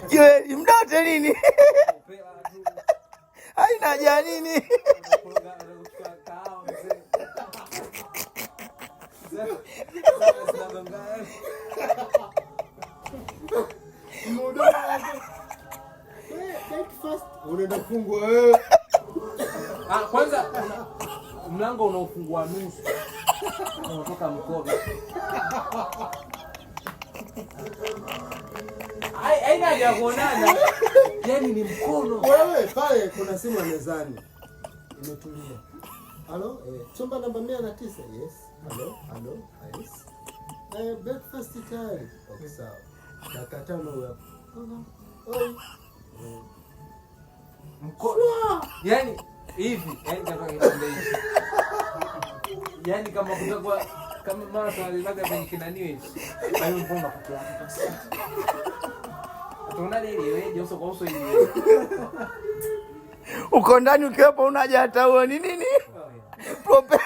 Joel, mdote nini? Haina haja nini? Unaenda kufungua wewe. Kwanza mlango unaofungua nusu. Unatoka mkono. Haina haja kuonana. Yaani ni mkono. Wewe pale kuna simu mezani. Imetulia. Halo? Chumba namba 109. Yes. Halo? Yes. Breakfast tayari. Okay, sawa. Dakika 5 hapo. Oi. Mkono. Yaani hivi, kama kitanda hivi. Yaani kama kutakuwa kama mara tunalilaga kwenye kinani hivi. Hayo mkono unakutoa. Tunaona ile wewe uso kwa uso hivi. Uko ndani ukiwepo unaja hata huo ni nini? Prope